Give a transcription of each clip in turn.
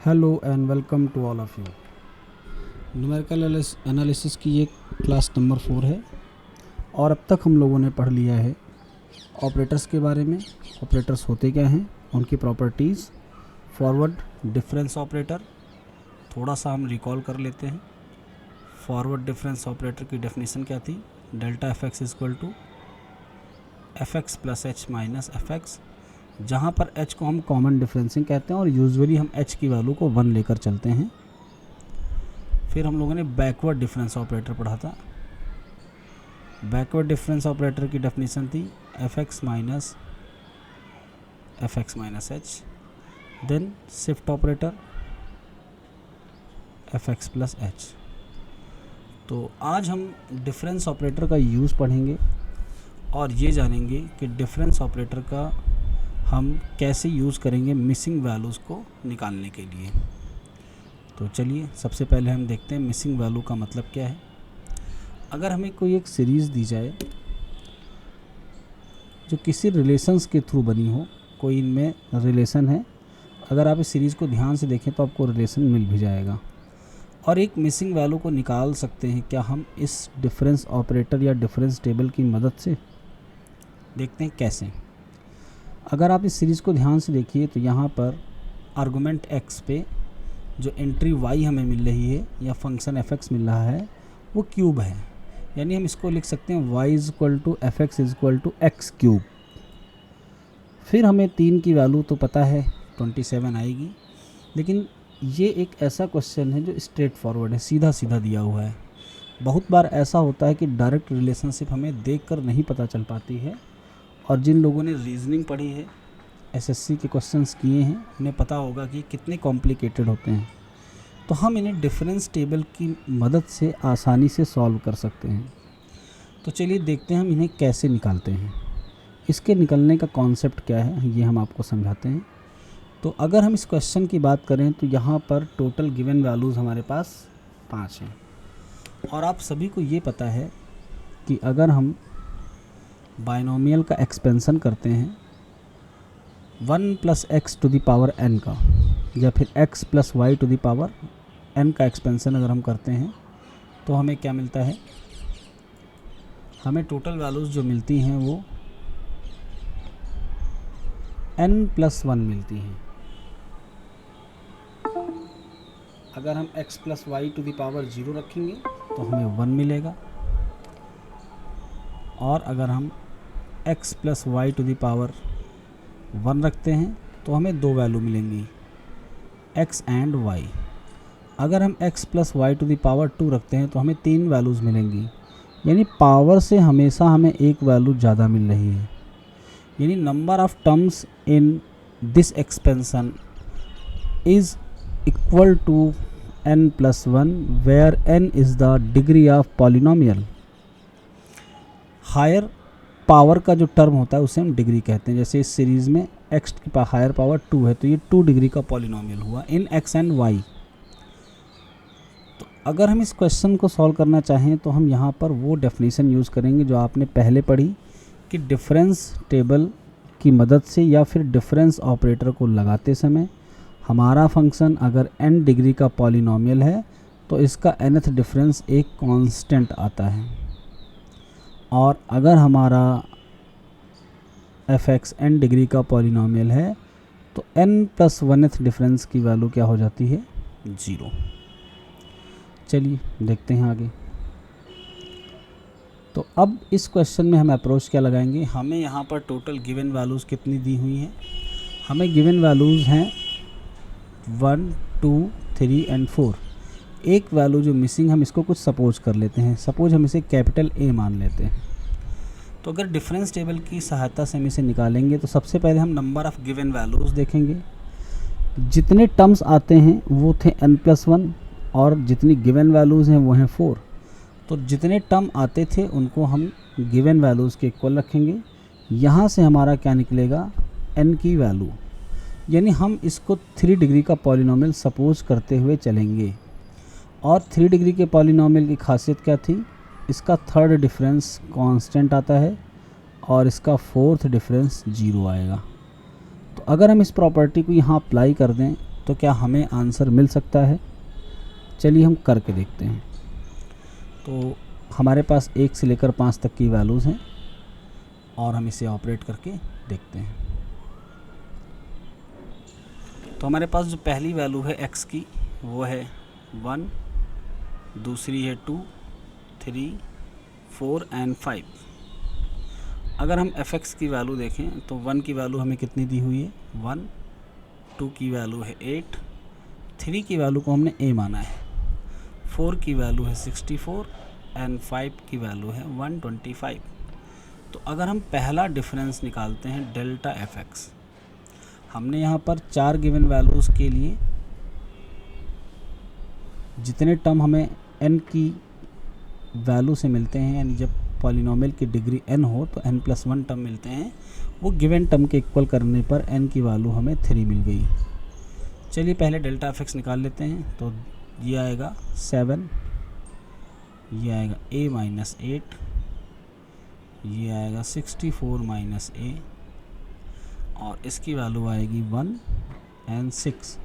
Hello and welcome to all of you. Numerical analysis की ये class number 4 है और अब तक हम लोगों ने पढ़ लिया है ऑपरेटर्स के बारे में। ऑपरेटर्स होते क्या हैं, उनकी प्रॉपर्टीज़, फॉरवर्ड डिफरेंस ऑपरेटर। थोड़ा सा हम रिकॉल कर लेते हैं। फॉरवर्ड डिफरेंस ऑपरेटर की डेफिनेशन क्या थी? Delta f x equal to f x plus h minus f x, जहाँ पर h को हम कॉमन डिफरेंसिंग कहते हैं और यूजुअली हम h की वैल्यू को 1 लेकर चलते हैं। फिर हम लोगों ने बैकवर्ड डिफरेंस ऑपरेटर पढ़ा था। बैकवर्ड डिफरेंस ऑपरेटर की डेफिनेशन थी f x minus h, then shift operator f x plus h. तो आज हम डिफरेंस ऑपरेटर का यूज़ पढ़ेंगे और ये जानेंगे कि डिफरेंस ऑपरेटर का हम कैसे यूज़ करेंगे मिसिंग वैल्यूज़ को निकालने के लिए। तो चलिए सबसे पहले हम देखते हैं मिसिंग वैल्यू का मतलब क्या है। अगर हमें कोई एक सीरीज़ दी जाए जो किसी रिलेशंस के थ्रू बनी हो, कोई इनमें रिलेशन है, अगर आप इस सीरीज़ को ध्यान से देखें तो आपको रिलेशन मिल भी जाएगा और एक मिसिंग वैल्यू को निकाल सकते हैं क्या हम इस डिफरेंस ऑपरेटर या डिफरेंस टेबल की मदद से। देखते हैं कैसे। अगर आप इस सीरीज़ को ध्यान से देखिए तो यहाँ पर आर्गुमेंट x पे जो एंट्री y हमें मिल रही है या फंक्शन f(x) मिल रहा है वो क्यूब है, यानी हम इसको लिख सकते हैं y equal to f x equal to x cube. फिर हमें 3 की वैल्यू तो पता है 27 आएगी, लेकिन ये एक ऐसा क्वेश्चन है जो स्ट्रेट फॉरवर्ड है, सीधा सीधा दिया हुआ है। बहुत बार ऐसा होता है कि डायरेक्ट रिलेशनशिप हमें देखकर नहीं पता चल पाती है और जिन लोगों ने रीजनिंग पढ़ी है, एसएससी के क्वेश्चंस किए हैं, उन्हें पता होगा कि कितने कॉम्प्लिकेटेड होते हैं। तो हम इन्हें डिफरेंस टेबल की मदद से आसानी से सॉल्व कर सकते हैं। तो चलिए देखते हैं हम इन्हें कैसे निकालते हैं। इसके निकलने का कॉन्सेप्ट क्या है ये हम आपको समझाते हैं। तो अगर हम इस क्वेश्चन की बात करें तो यहाँ पर टोटल गिवन वैल्यूज़ हमारे पास 5 हैं और आप सभी को ये पता है कि अगर हम बाइनोमियल का एक्सपेंसन करते हैं 1 plus x to the power n का, या फिर x plus y to the power n का एक्सपेंसन अगर हम करते हैं तो हमें क्या मिलता है? हमें टोटल वैल्यूज़ जो मिलती हैं वो n प्लस 1 मिलती हैं। अगर हम x plus y to the power 0 रखेंगे तो हमें 1 मिलेगा और अगर हम x plus y to the power 1 रखते हैं तो हमें 2 वैल्यू मिलेंगी, x एंड y। अगर हम x plus y to the power 2 रखते हैं तो हमें 3 वैल्यूज़ मिलेंगी, यानी पावर से हमेशा हमें एक वैल्यू ज़्यादा मिल रही है। यानी number of terms in this expansion is equal to n plus 1 where n is the degree of polynomial. Higher power का जो टर्म होता है उसे हम डिग्री कहते हैं। जैसे इस सीरीज़ में x की हायर पावर 2 है तो ये 2 डिग्री का पॉलिनोमियल हुआ इन x एंड y। तो अगर हम इस क्वेश्चन को सॉल्व करना चाहें तो हम यहाँ पर वो डेफिनेशन यूज़ करेंगे जो आपने पहले पढ़ी कि डिफरेंस टेबल की मदद से या फिर डिफरेंस ऑपरेटर को लगाते समय हमारा फंक्शन अगर n डिग्री का पॉलिनोमियल है तो इसका nth डिफरेंस एक कांस्टेंट आता है, और अगर हमारा एफ एक्स n डिग्री का पॉलिनोमियल है तो n प्लस 1th डिफरेंस की वैल्यू क्या हो जाती है? 0। चलिए देखते हैं आगे। तो अब इस क्वेश्चन में हम अप्रोच क्या लगाएंगे? हमें यहाँ पर टोटल गिवन वैल्यूज़ कितनी दी हुई हैं? हमें गिवन वैल्यूज़ हैं 1, 2, 3 एंड 4। एक वैल्यू जो मिसिंग, हम इसको कुछ सपोज कर लेते हैं। सपोज हम इसे कैपिटल A मान लेते हैं। तो अगर डिफरेंस टेबल की सहायता से हम इसे निकालेंगे तो सबसे पहले हम नंबर ऑफ़ गिवन वैल्यूज़ देखेंगे। जितने टर्म्स आते हैं वो थे n प्लस 1 और जितनी गिवन वैल्यूज़ हैं वो हैं 4। तो जितने टर्म आते थे उनको हम गिवन वैल्यूज़ के इक्वल रखेंगे। यहाँ से हमारा क्या निकलेगा? n की वैल्यू, यानी हम इसको 3 डिग्री का पॉलिनोमियल सपोज करते हुए चलेंगे। और 3 डिग्री के पॉलिनोमियल की खासियत क्या थी? इसका थर्ड डिफरेंस कांस्टेंट आता है और इसका फोर्थ डिफरेंस 0 आएगा। तो अगर हम इस प्रॉपर्टी को यहाँ अप्लाई कर दें तो क्या हमें आंसर मिल सकता है? चलिए हम करके देखते हैं। तो हमारे पास 1 से लेकर 5 तक की वैल्यूज़ हैं और हम इसे ऑपरेट करके देखते हैं। तो हमारे पास जो पहली वैल्यू है x की वो है 1, दूसरी है 2, 3, 4 एंड 5। अगर हम fx की वैल्यू देखें तो 1 की वैल्यू हमें कितनी दी हुई है 1, 2 की वैल्यू है 8, 3 की वैल्यू को हमने a माना है, 4 की वैल्यू है 64 एंड 5 की वैल्यू है 125। तो अगर हम पहला डिफरेंस निकालते हैं डेल्टा fx, हमने यहाँ पर 4 गिवन वैल्यूज़ के लिए जितने टर्म हमें n की वैल्यू से मिलते हैं, यानी जब पॉलिनोमियल की डिग्री n हो तो n+1 टर्म मिलते हैं, वो गिवन टर्म के इक्वल करने पर n की वैल्यू हमें 3 मिल गई। चलिए पहले डेल्टा fx निकाल लेते हैं। तो ये आएगा 7, ये आएगा a-8, ये आएगा 64 माइनस a, और इसकी वैल्यू आएगी 1 एंड 6,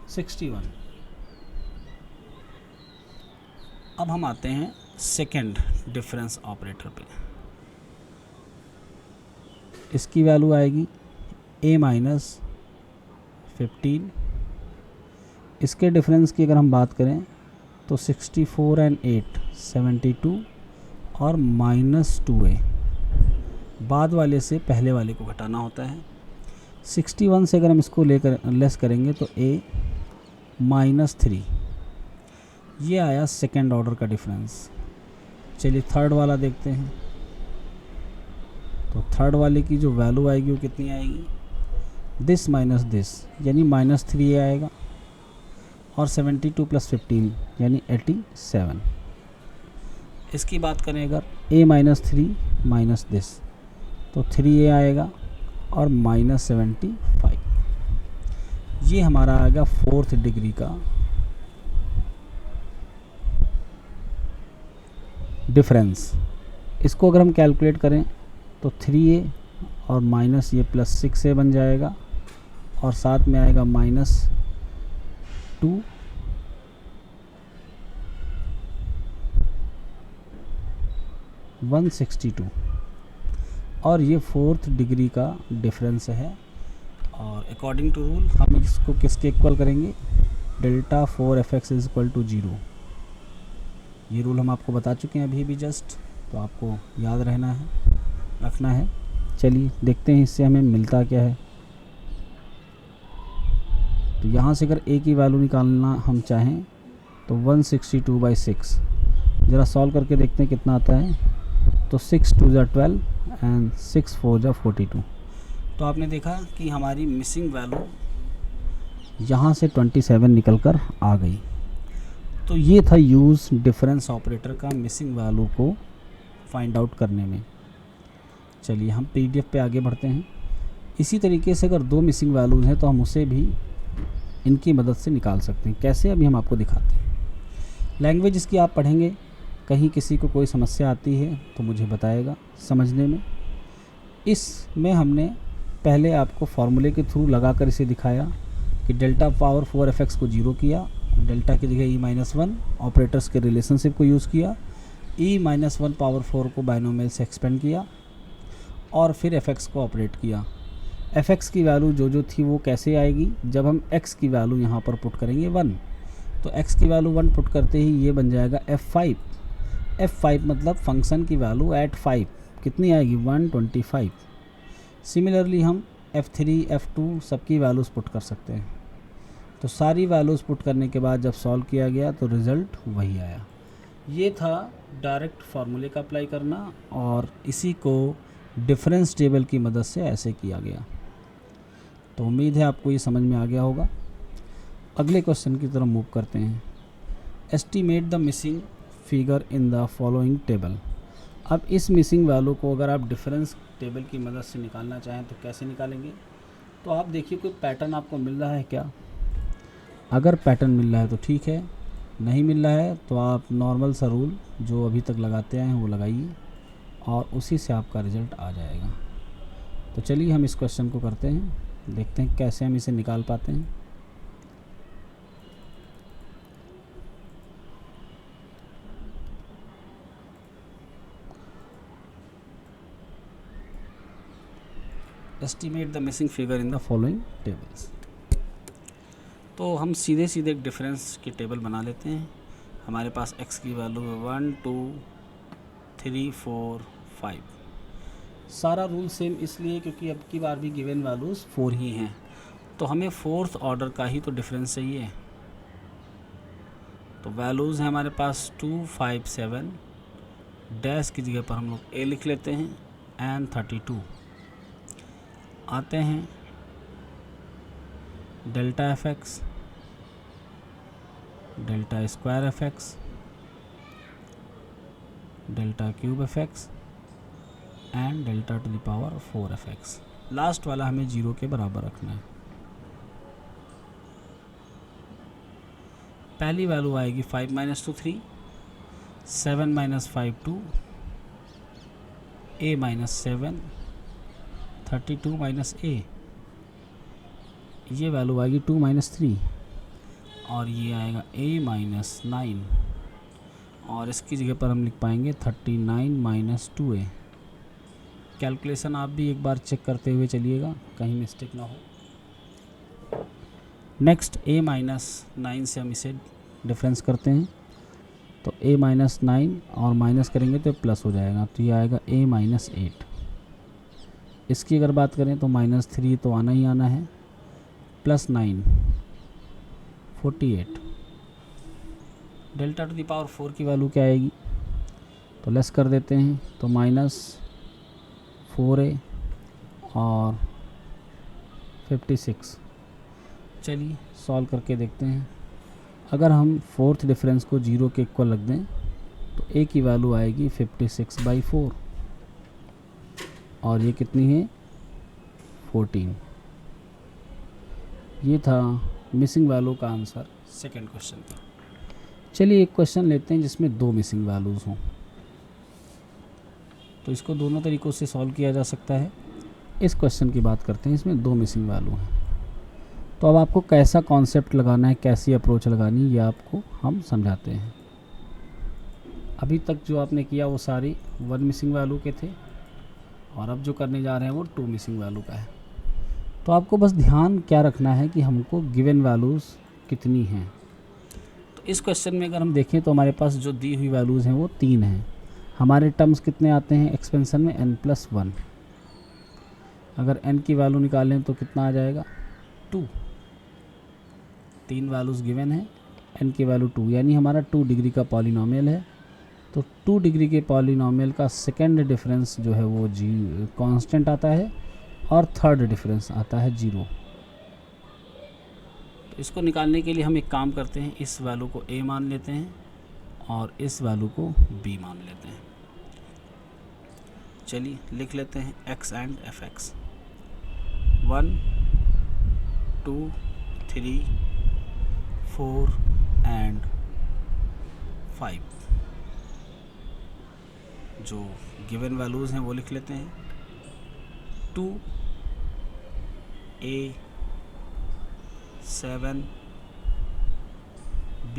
61। अब हम आते हैं सेकेंड डिफरेंस ऑपरेटर पे। इसकी वैल्यू आएगी a-15। इसके डिफरेंस की अगर हम बात करें तो 64 एंड 8 72 और -2a, बाद वाले से पहले वाले को घटाना होता है। 61 से अगर हम इसको लेकर लेस करेंगे तो a-3, ये आया सेकेंड ऑर्डर का डिफरेंस। चलिए थर्ड वाला देखते हैं। तो थर्ड वाले की जो वैल्यू आएगी वो कितनी आएगी, दिस माइनस दिस यानी -3a आएगा, और 72 + 15 यानी 87। इसकी बात करें अगर a-3 माइनस दिस तो 3a आएगा और -75। ये हमारा आएगा फोर्थ डिग्री का डिफरेंस। इसको अगर हम कैलकुलेट करें तो 3a और माइनस ये +6a बन जाएगा, और साथ में आएगा -2 162, और ये फोर्थ डिग्री का डिफरेंस है। और अकॉर्डिंग टू रूल हम इसको किसके इक्वल करेंगे, delta 4fx is equal to 0। ये रूल हम आपको बता चुके हैं अभी भी जस्ट, तो आपको याद रखना है। चलिए देखते हैं इससे हमें मिलता क्या है। तो यहाँ से अगर a की वैल्यू निकालना हम चाहें तो 162/6, ज़रा सॉल्व करके देखते हैं कितना आता है। तो 6 2 = 12 एंड 6 4 = 42। तो आपने देखा कि हमारी मिसिंग वैल्यू यहाँ से 27 निकल कर आ गई। तो ये था यूज़ डिफरेंस ऑपरेटर का मिसिंग वैल्यू को फाइंड आउट करने में। चलिए हम PDF पे आगे बढ़ते हैं। इसी तरीके से अगर 2 मिसिंग वैल्यूज़ हैं तो हम उसे भी इनकी मदद से निकाल सकते हैं। कैसे, अभी हम आपको दिखाते हैं। लैंग्वेज इसकी आप पढ़ेंगे, कहीं किसी को कोई समस्या आती है तो मुझे बताएगा समझने में। इसमें हमने पहले आपको फार्मूले के थ्रू लगाकर इसे दिखाया कि डेल्टा पावर 4fx को 0 किया, डेल्टा की जगह e-1 ऑपरेटर्स के रिलेशनशिप को यूज़ किया, e-1 पावर 4 को बाइनोमियल से एक्सपेंड किया, और फिर fx को ऑपरेट किया। fx की वैल्यू जो थी वो कैसे आएगी, जब हम x की वैल्यू यहाँ पर पुट करेंगे 1, तो x की वैल्यू 1 पुट करते ही ये बन जाएगा f5। f5 मतलब फंक्शन की वैल्यू एट 5 कितनी आएगी 125। सिमिलरली हम f3 f2 सबकी वैल्यूज़ पुट कर सकते हैं। तो सारी वैल्यूज़ पुट करने के बाद जब सॉल्व किया गया तो रिज़ल्ट वही आया। ये था डायरेक्ट फार्मूले का अप्लाई करना, और इसी को डिफरेंस टेबल की मदद से ऐसे किया गया। तो उम्मीद है आपको ये समझ में आ गया होगा। अगले क्वेश्चन की तरफ मूव करते हैं। Estimate the missing figure in the following table. अब इस मिसिंग वैल्यू को अगर आप डिफरेंस टेबल की मदद से निकालना चाहें तो कैसे निकालेंगे। तो आप देखिए कोई पैटर्न आपको मिल रहा है क्या। अगर पैटर्न मिल रहा है तो ठीक है, नहीं मिल रहा है तो आप नॉर्मल सा रूल जो अभी तक लगाते आए हैं वो लगाइए, और उसी से आपका रिज़ल्ट आ जाएगा। तो चलिए हम इस क्वेश्चन को करते हैं, देखते हैं कैसे हम इसे निकाल पाते हैं। Estimate the missing figure in the following tables. तो हम सीधे सीधे एक डिफरेंस की टेबल बना लेते हैं। हमारे पास x की वैल्यू है 1 2 3 4 5। सारा रूल सेम इसलिए क्योंकि अब की बार भी गिवन वैल्यूज़ 4 ही हैं, तो हमें फोर्थ ऑर्डर का ही तो डिफरेंस चाहिए। तो वैल्यूज़ हैं हमारे पास 2 5 7, डैश की जगह पर हम लोग a लिख लेते हैं एंड 32। आते हैं delta f x, delta square F x, delta cube F x and delta two the power 4 F x. Last वाला हमें 0 के बराबर रखना है। पहली वैल्यू आएगी 5 - 2 3, 7 - 5 2, a - 7, 32 - a, ये वैल्यू आएगी 2 - 3 और ये आएगा a - 9 और इसकी जगह पर हम लिख पाएंगे 39 - 2a। कैलकुलेशन आप भी एक बार चेक करते हुए चलिएगा, कहीं मिस्टेक ना हो। नेक्स्ट a - 9 से हम इसे डिफरेंस करते हैं, तो a - 9 और माइनस करेंगे तो प्लस हो जाएगा, तो ये आएगा a - 8। इसकी अगर बात करें तो -3 तो आना ही आना है, +9 48। डेल्टा टू द पावर 4 की वैल्यू क्या आएगी, तो लेस कर देते हैं, तो -4a और 56। चलिए सॉल्व करके देखते हैं। अगर हम फोर्थ डिफरेंस को 0 के इक्वल रख दें तो a की वैल्यू आएगी 56/4 और ये कितनी है 14। ये था मिसिंग वैल्यू का आंसर सेकंड क्वेश्चन का। चलिए एक क्वेश्चन लेते हैं जिसमें 2 मिसिंग वैल्यूज़ हों। तो इसको दोनों तरीक़ों से सॉल्व किया जा सकता है। इस क्वेश्चन की बात करते हैं, इसमें 2 मिसिंग वैल्यू हैं। तो अब आपको कैसा कॉन्सेप्ट लगाना है, कैसी अप्रोच लगानी है, ये आपको हम समझाते हैं। अभी तक जो आपने किया वो सारी 1 मिसिंग वैल्यू के थे और अब जो करने जा रहे हैं वो 2 मिसिंग वैल्यू का है। तो आपको बस ध्यान क्या रखना है कि हमको गिवन वैल्यूज़ कितनी हैं। तो इस क्वेश्चन में अगर हम देखें तो हमारे पास जो दी हुई वैल्यूज़ हैं वो 3 हैं। हमारे टर्म्स कितने आते हैं एक्सपेंशन में, n+1। अगर n की वैल्यू निकालें तो कितना आ जाएगा 2। 3 वैल्यूज़ गिवन है, n की वैल्यू 2, यानी हमारा 2 डिग्री का पॉलिनोमियल है। तो 2 डिग्री के पॉलिनोमियल का सेकंड डिफरेंस जो है वो कांस्टेंट आता है और थर्ड डिफरेंस आता है 0। तो इसको निकालने के लिए हम एक काम करते हैं, इस वैल्यू को a मान लेते हैं और इस वैल्यू को b मान लेते हैं। चलिए लिख लेते हैं x एंड fx। 1 2 3 4 एंड 5। जो गिवन वैल्यूज़ हैं वो लिख लेते हैं। 2 a 7 b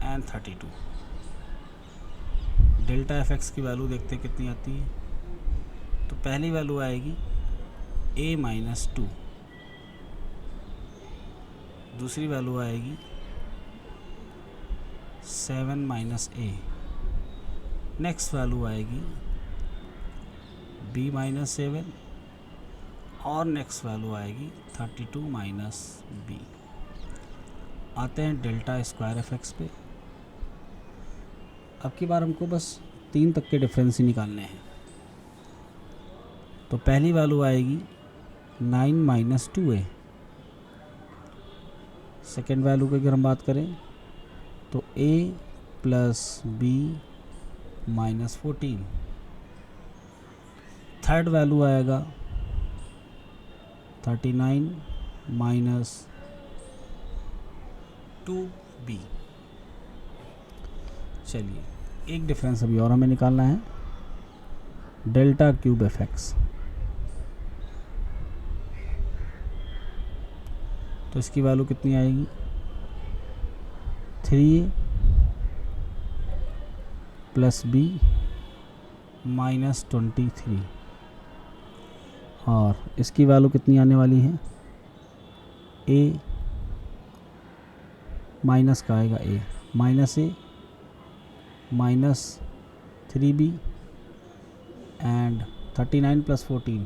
and 32। Delta f x की वैल्यू देखते हैं कितनी आती है। तो पहली वैल्यू आएगी a - 2, दूसरी वैल्यू आएगी 7 - a, नेक्स्ट वैल्यू आएगी b - 7 और नेक्स्ट वैल्यू आएगी 32 - b। आते हैं डेल्टा स्क्वायर एफ एक्स पे। अब की बार हमको बस 3 तक के डिफरेंस ही निकालने हैं। तो पहली वैल्यू आएगी 9 - 2a। सेकेंड वैल्यू की अगर हम बात करें तो a + b - 14। थर्ड वैल्यू आएगा 39 - 2b। चलिए एक डिफरेंस अभी और हमें निकालना है, डेल्टा क्यूब एफ एक्स। तो इसकी वैल्यू कितनी आएगी 3 + b - 23। और इसकी वैल्यू कितनी आने वाली है, ए माइनस का आएगा A, minus A minus 3b and 39 plus 14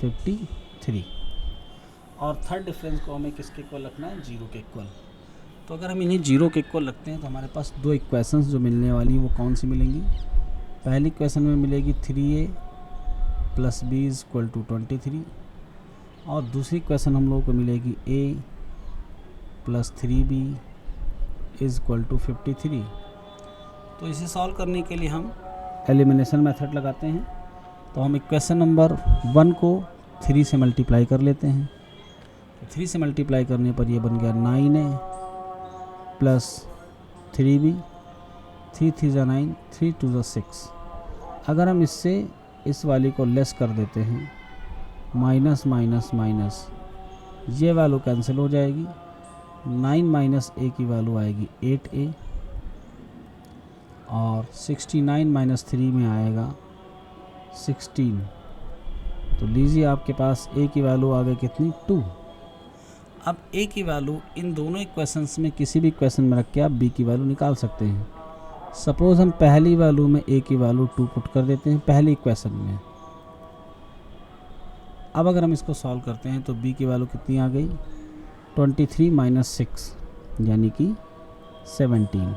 53। और थर्ड डिफरेंस को हमें किसके इक्वल रखना है, जीरो के इक्वल। तो अगर हम इन्हें जीरो के इक्वल रखते हैं तो हमारे पास दो इक्वेशंस जो मिलने वाली वो कौन सी मिलेंगी। पहली इक्वेशन में मिलेगी 3a plus B is equal to 23 और दूसरी इक्वेशन हम लोगों को मिलेगी a plus 3b is equal to 53। तो इसे सॉल्व करने के लिए हम एलिमिनेशन मेथड लगाते हैं। तो हम इक्वेशन नंबर 1 को 3 से मल्टीप्लाई कर लेते हैं। तो 3 से मल्टीप्लाई करने पर ये बन गया 9a प्लस 3b, 3 3 जा 9, 3 2 जा 6। अगर हम इससे इस वाली को लेस कर देते हैं, माइनस माइनस माइनस, ये वैल्यू कैंसिल हो जाएगी। 9 माइनस ए की वैल्यू आएगी 8a और 69 माइनस 3 में आएगा 16। तो लीजिए आपके पास a की वैल्यू आ गई कितनी, 2। अब a की वैल्यू इन दोनों इक्वेशंस में किसी भी इक्वेशन में रख के आप b की वैल्यू निकाल सकते हैं। सपोज़ हम पहली वैल्यू में a की वैल्यू 2 पुट कर देते हैं पहली इक्वेशन में। अब अगर हम इसको सॉल्व करते हैं तो b की वैल्यू कितनी आ गई, 23 माइनस 6 यानी कि 17।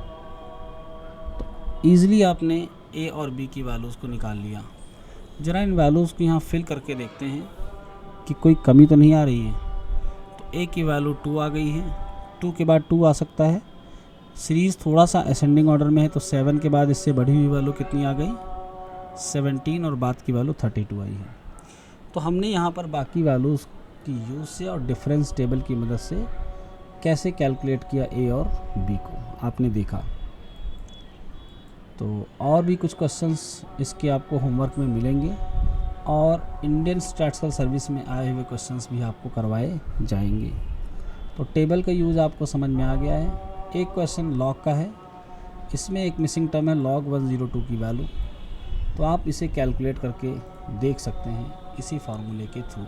तो ईज़िली आपने a और b की वैल्यूज़ को निकाल लिया। ज़रा इन वैल्यूज़ को यहाँ फिल करके देखते हैं कि कोई कमी तो नहीं आ रही है। तो a की वैल्यू 2 आ गई है, 2 के बाद 2 आ सकता है। सीरीज़ थोड़ा सा असेंडिंग ऑर्डर में है तो 7 के बाद इससे बढ़ी हुई वैल्यू कितनी आ गई, 17 और बाद की वैल्यू 32 आई है। तो हमने यहाँ पर बाकी वैल्यूज़ की यूज़ से और डिफरेंस टेबल की मदद से कैसे कैलकुलेट किया a और b को आपने देखा। तो और भी कुछ क्वेश्चंस इसके आपको होमवर्क में मिलेंगे और इंडियन स्टैटिस्टिकल सर्विस में आए हुए क्वेश्चंस भी आपको करवाए जाएंगे। तो टेबल का यूज़ आपको समझ में आ गया है। एक क्वेश्चन लॉग का है, इसमें एक मिसिंग टर्म है log 102 की वैल्यू। तो आप इसे कैलकुलेट करके देख सकते हैं इसी फार्मूले के थ्रू।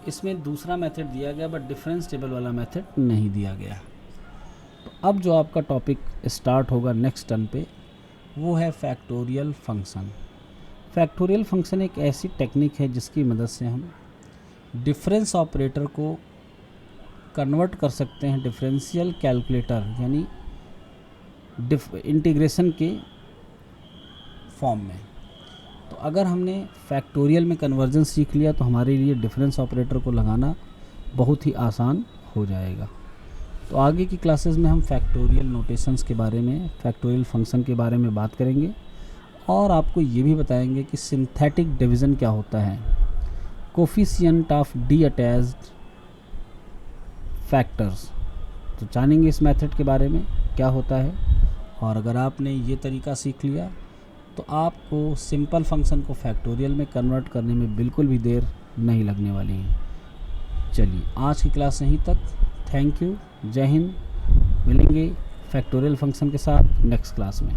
इसमें दूसरा मेथड दिया गया बट डिफरेंस टेबल वाला मेथड नहीं दिया गया। तो अब जो आपका टॉपिक स्टार्ट होगा नेक्स्ट टर्न पे वो है फैक्टोरियल फंक्शन। फैक्टोरियल फंक्शन एक ऐसी टेक्निक है जिसकी मदद से हम डिफरेंस ऑपरेटर को कन्वर्ट कर सकते हैं डिफरेंशियल कैलकुलेटर यानी इंटीग्रेशन के फॉर्म में। तो अगर हमने फैक्टोरियल में कन्वर्जन सीख लिया तो हमारे लिए डिफरेंस ऑपरेटर को लगाना बहुत ही आसान हो जाएगा। तो आगे की क्लासेस में हम फैक्टोरियल नोटेशंस के बारे में, फैक्टोरियल फंक्शन के बारे में बात करेंगे और आपको ये भी बताएंगे कि सिंथेटिक डिवीज़न क्या होता है, coefficient of D attached factors. तो जानेंगे इस मेथड के बारे में क्या होता है। और अगर आपने ये तरीका सीख लिया तो आपको सिंपल फंक्शन को फैक्टोरियल में कन्वर्ट करने में बिल्कुल भी देर नहीं लगने वाली है। चलिए आज की क्लास यहीं तक। थैंक यू, जय हिंद। मिलेंगे फैक्टोरियल फंक्शन के साथ नेक्स्ट क्लास में।